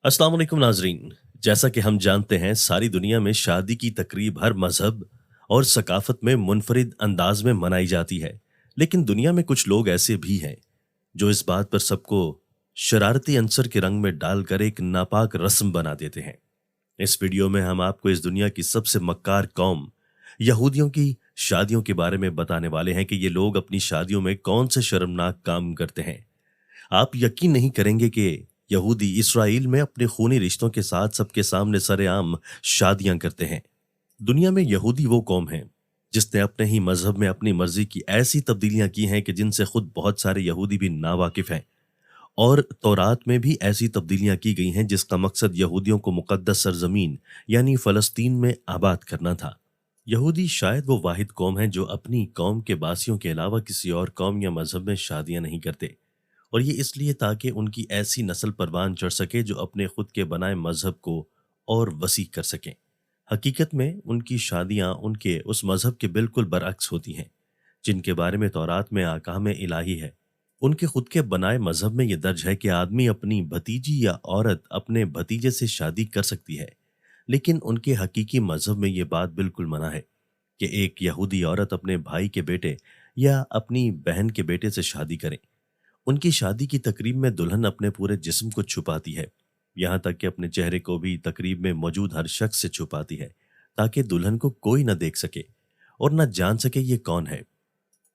अस्सलाम वालेकुम नाजरीन। जैसा कि हम जानते हैं सारी दुनिया में शादी की तकरीब हर मजहब और सकाफत में मुनफरिद अंदाज में मनाई जाती है। लेकिन दुनिया में कुछ लोग ऐसे भी हैं जो इस बात पर सबको शरारती अंसर के रंग में डालकर एक नापाक रस्म बना देते हैं। इस वीडियो में हम आपको इस दुनिया की सबसे मक्कार कौम यहूदियों की शादियों के बारे में बताने वाले हैं कि ये लोग अपनी शादियों में कौन से शर्मनाक काम करते हैं। आप यकीन नहीं करेंगे कि यहूदी इसराइल में अपने खूनी रिश्तों के साथ सबके सामने सरेआम शादियां करते हैं। दुनिया में यहूदी वो कौम है जिसने अपने ही मजहब में अपनी मर्जी की ऐसी तब्दीलियां की हैं कि जिनसे खुद बहुत सारे यहूदी भी नावाकिफ हैं। और तौरात में भी ऐसी तब्दीलियां की गई हैं जिसका मकसद यहूदियों को मुकद्दस सरजमीन यानी फलस्तीन में आबाद करना था। यहूदी शायद वो वाहिद कौम है जो अपनी कौम के बासियों के अलावा किसी और कौम या मजहब में शादियां नहीं करते, और ये इसलिए ताकि उनकी ऐसी नस्ल परवान चढ़ सके जो अपने खुद के बनाए मजहब को और वसी कर सकें। हकीकत में उनकी शादियां उनके उस मजहब के बिल्कुल बरअक्स होती हैं जिनके बारे में तौरात में आकाम इलाही है। उनके खुद के बनाए मजहब में यह दर्ज है कि आदमी अपनी भतीजी या औरत अपने भतीजे से शादी कर सकती है, लेकिन उनके हकीकी मजहब में यह बात बिल्कुल मना है कि एक यहूदी औरत अपने भाई के बेटे या अपनी बहन के बेटे से शादी करे। उनकी शादी की तकरीब में दुल्हन अपने पूरे जिस्म को छुपाती है, यहाँ तक कि अपने चेहरे को भी तकरीब में मौजूद हर शख्स से छुपाती है ताकि दुल्हन को कोई न देख सके और न जान सके ये कौन है।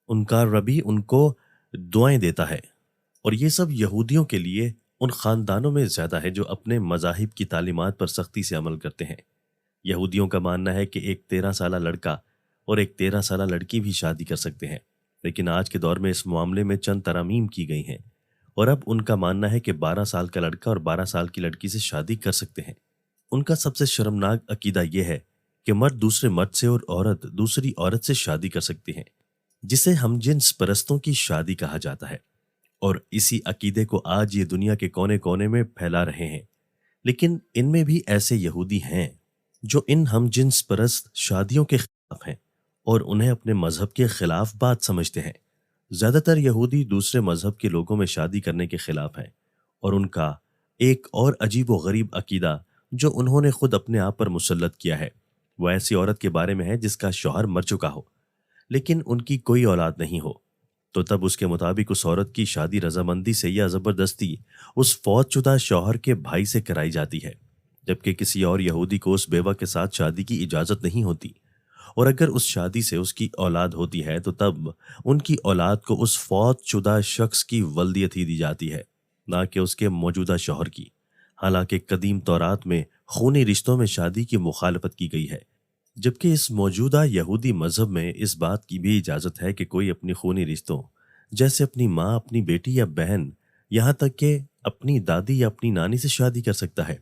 उनका रबी उनको दुआएं देता है, और ये सब यहूदियों के लिए उन खानदानों में ज्यादा है जो अपने मजाहिब की तालीमात पर सख्ती से अमल करते हैं। यहूदियों का मानना है कि एक 13 साला लड़का और एक 13 साला लड़की भी शादी कर सकते हैं, लेकिन आज के दौर में इस मामले में चंद तरमीम की गई हैं और अब उनका मानना है कि 12 साल का लड़का और 12 साल की लड़की से शादी कर सकते हैं। उनका सबसे शर्मनाक अकीदा यह है कि मर्द दूसरे मर्द से और औरत दूसरी औरत से शादी कर सकती हैं, जिसे हम जिन्स परस्तों की शादी कहा जाता है। और इसी अकीदे को आज ये दुनिया के कोने कोने में फैला रहे हैं। लेकिन इनमें भी ऐसे यहूदी हैं जो इन हम जिन्स परस्त शादियों के खिलाफ हैं और उन्हें अपने मजहब के खिलाफ बात समझते हैं। ज्यादातर यहूदी दूसरे मजहब के लोगों में शादी करने के खिलाफ हैं, और उनका एक और अजीब व गरीब अकीदा जो उन्होंने खुद अपने आप पर मुसल्लत किया है वह ऐसी औरत के बारे में है जिसका शौहर मर चुका हो लेकिन उनकी कोई औलाद नहीं हो, तो तब उसके मुताबिक उस औरत की शादी रजामंदी से या जबरदस्ती उस फौतशुदा शौहर के भाई से कराई जाती है, जबकि किसी और यहूदी को उस बेवा के साथ शादी की इजाजत नहीं होती। और अगर उस शादी से उसकी औलाद होती है तो तब उनकी औलाद को उस फौतशुदा शख्स की वल्दियत ही दी जाती है, ना कि उसके मौजूदा शौहर की। हालांकि कदीम तौरात में खूनी रिश्तों में शादी की मुखालफत की गई है, जबकि इस मौजूदा यहूदी मजहब में इस बात की भी इजाज़त है कि कोई अपनी खूनी रिश्तों जैसे अपनी माँ अपनी बेटी या बहन, यहाँ तक कि अपनी दादी या अपनी नानी से शादी कर सकता है।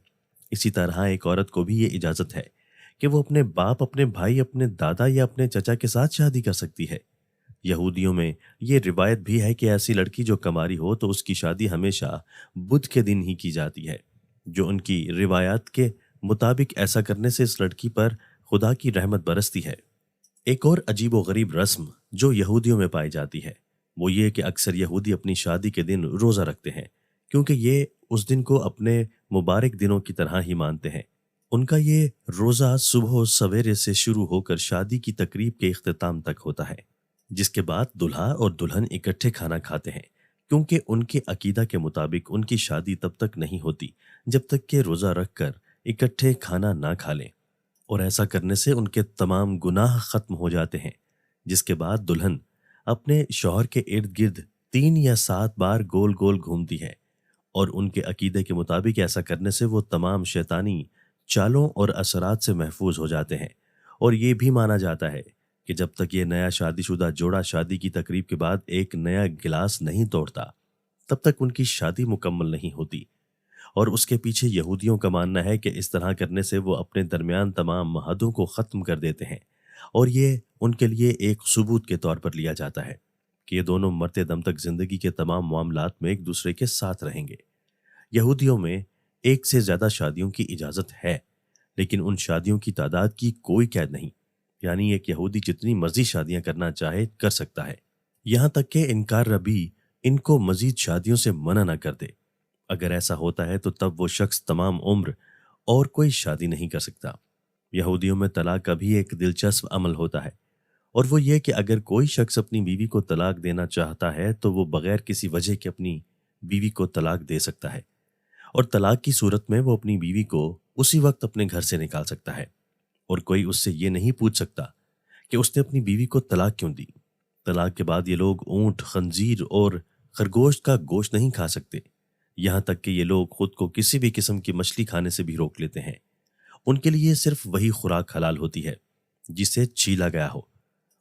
इसी तरह एक औरत को भी ये इजाज़त है कि वो अपने बाप अपने भाई अपने दादा या अपने चचा के साथ शादी कर सकती है। यहूदियों में ये रिवायत भी है कि ऐसी लड़की जो कमारी हो तो उसकी शादी हमेशा बुध के दिन ही की जाती है, जो उनकी रिवायात के मुताबिक ऐसा करने से इस लड़की पर खुदा की रहमत बरसती है। एक और अजीब व गरीब रस्म जो यहूदियों में पाई जाती है वो ये कि अक्सर यहूदी अपनी शादी के दिन रोज़ा रखते हैं, क्योंकि ये उस दिन को अपने मुबारक दिनों की तरह ही मानते हैं। उनका ये रोज़ा सुबह सवेरे से शुरू होकर शादी की तकरीब के इख्तिताम तक होता है, जिसके बाद दुल्हा और दुल्हन इकट्ठे खाना खाते हैं, क्योंकि उनके अकीदा के मुताबिक उनकी शादी तब तक नहीं होती जब तक कि रोज़ा रखकर इकट्ठे खाना ना खा लें, और ऐसा करने से उनके तमाम गुनाह खत्म हो जाते हैं। जिसके बाद दुल्हन अपने शौहर के इर्द गिर्द 3 या 7 बार गोल गोल घूमती है, और उनके अकीदे के मुताबिक ऐसा करने से वो तमाम शैतानी चालों और असरात से महफूज हो जाते हैं। और ये भी माना जाता है कि जब तक ये नया शादीशुदा जोड़ा शादी की तकरीब के बाद एक नया गिलास नहीं तोड़ता तब तक उनकी शादी मुकम्मल नहीं होती। और उसके पीछे यहूदियों का मानना है कि इस तरह करने से वो अपने दरमियान तमाम महदों को ख़त्म कर देते हैं, और ये उनके लिए एक सबूत के तौर पर लिया जाता है कि ये दोनों मरते दम तक ज़िंदगी के तमाम मामलात में एक दूसरे के साथ रहेंगे। यहूदियों में एक से ज़्यादा शादियों की इजाज़त है, लेकिन उन शादियों की तादाद की कोई कैद नहीं, यानी एक यहूदी जितनी मर्जी शादियां करना चाहे कर सकता है, यहाँ तक कि इनकार रबी इनको मजीद शादियों से मना ना कर दे। अगर ऐसा होता है तो तब वो शख्स तमाम उम्र और कोई शादी नहीं कर सकता। यहूदियों में तलाक का भी एक दिलचस्प अमल होता है, और वो ये कि अगर कोई शख्स अपनी बीवी को तलाक देना चाहता है तो वो बगैर किसी वजह के अपनी बीवी को तलाक दे सकता है, और तलाक की सूरत में वो अपनी बीवी को उसी वक्त अपने घर से निकाल सकता है, और कोई उससे ये नहीं पूछ सकता कि उसने अपनी बीवी को तलाक क्यों दी। तलाक के बाद ये लोग ऊंट, खंजीर और खरगोश का गोश्त नहीं खा सकते। यहाँ तक कि ये लोग खुद को किसी भी किस्म की मछली खाने से भी रोक लेते हैं। उनके लिए सिर्फ वही खुराक हलाल होती है जिसे छीला गया हो,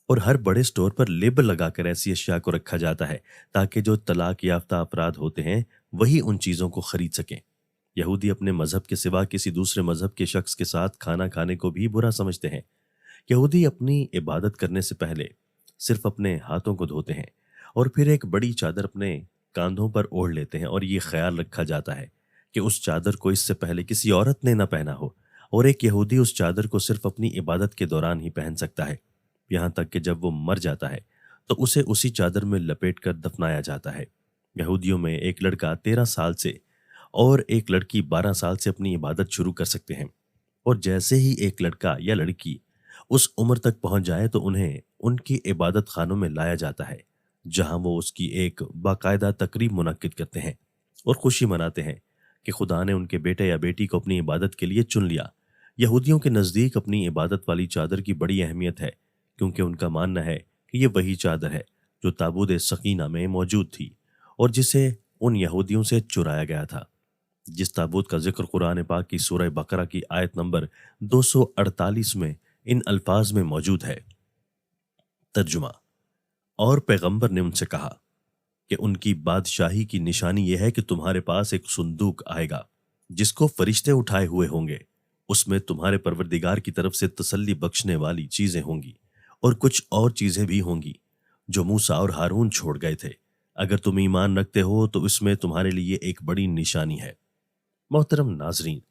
और हर बड़े स्टोर पर लेबल लगाकर ऐसी अशिया को रखा जाता है ताकि जो तलाक याफ्ता अफराद होते हैं वही उन चीज़ों को खरीद सकें। यहूदी अपने मजहब के सिवा किसी दूसरे मजहब के शख्स के साथ खाना खाने को भी बुरा समझते हैं। यहूदी अपनी इबादत करने से पहले सिर्फ अपने हाथों को धोते हैं और फिर एक बड़ी चादर अपने कांधों पर ओढ़ लेते हैं, और ये ख्याल रखा जाता है कि उस चादर को इससे पहले किसी औरत ने न पहना हो, और एक यहूदी उस चादर को सिर्फ अपनी इबादत के दौरान ही पहन सकता है। यहाँ तक कि जब वो मर जाता है तो उसे उसी चादर में लपेट कर दफनाया जाता है। यहूदियों में एक लड़का 13 साल से और एक लड़की 12 साल से अपनी इबादत शुरू कर सकते हैं, और जैसे ही एक लड़का या लड़की उस उम्र तक पहुंच जाए तो उन्हें उनकी इबादत खानों में लाया जाता है, जहां वो उसकी एक बाकायदा तकरीब मुनक्किद करते हैं और खुशी मनाते हैं कि खुदा ने उनके बेटे या बेटी को अपनी इबादत के लिए चुन लिया। यहूदियों के नज़दीक अपनी इबादत वाली चादर की बड़ी अहमियत है, क्योंकि उनका मानना है कि ये वही चादर है जो ताबूत सकीना में मौजूद थी और जिसे उन यहूदियों से चुराया गया था। जिस ताबूत का जिक्र कुरान पाक की सूरह बकरा की आयत नंबर 248 में इन अल्फाज में मौजूद है। तर्जुमा। और पैगंबर ने उनसे कहा कि उनकी बादशाही की निशानी यह है कि तुम्हारे पास एक संदूक आएगा जिसको फरिश्ते उठाए हुए होंगे। उसमें तुम्हारे परवरदिगार की तरफ से तसल्ली बख्शने वाली चीजें होंगी और कुछ और चीजें भी होंगी जो मूसा और हारून छोड़ गए थे। अगर तुम ईमान रखते हो तो इसमें तुम्हारे लिए एक बड़ी निशानी है। मोहतरम नाजरीन,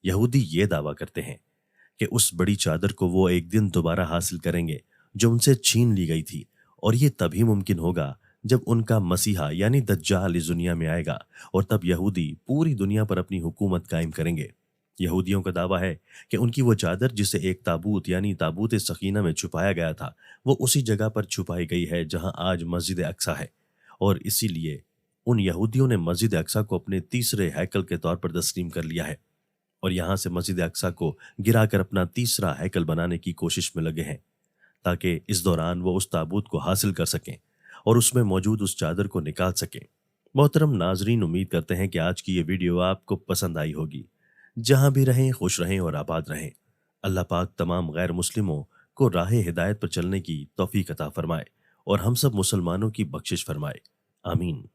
यहूदी ये दावा करते हैं कि उस बड़ी चादर को वो एक दिन दोबारा हासिल करेंगे जो उनसे छीन ली गई थी, और ये तभी मुमकिन होगा जब उनका मसीहा यानी दज्जाल इस दुनिया में आएगा, और तब यहूदी पूरी दुनिया पर अपनी हुकूमत कायम करेंगे। यहूदियों का दावा है कि उनकी वो चादर जिसे एक ताबूत यानी ताबूत सकीना में छुपाया गया था, वो उसी जगह पर छुपाई गई है जहां आज मस्जिद अक्सा है, और इसीलिए उन यहूदियों ने मस्जिद अक्सा को अपने तीसरे हैकल के तौर पर तस्लीम कर लिया है, और यहां से मस्जिद अक्सा को गिराकर अपना तीसरा हैकल बनाने की कोशिश में लगे हैं, ताकि इस दौरान वो उस ताबूत को हासिल कर सकें और उसमें मौजूद उस चादर को निकाल सकें। मोहतरम नाजरीन, उम्मीद करते हैं कि आज की ये वीडियो आपको पसंद आई होगी। जहां भी रहें खुश रहें और आबाद रहें। अल्लाह पाक तमाम गैर मुस्लिमों को राह हिदायत पर चलने की तौफीक अता फरमाए और हम सब मुसलमानों की बख्शिश फरमाए। आमीन।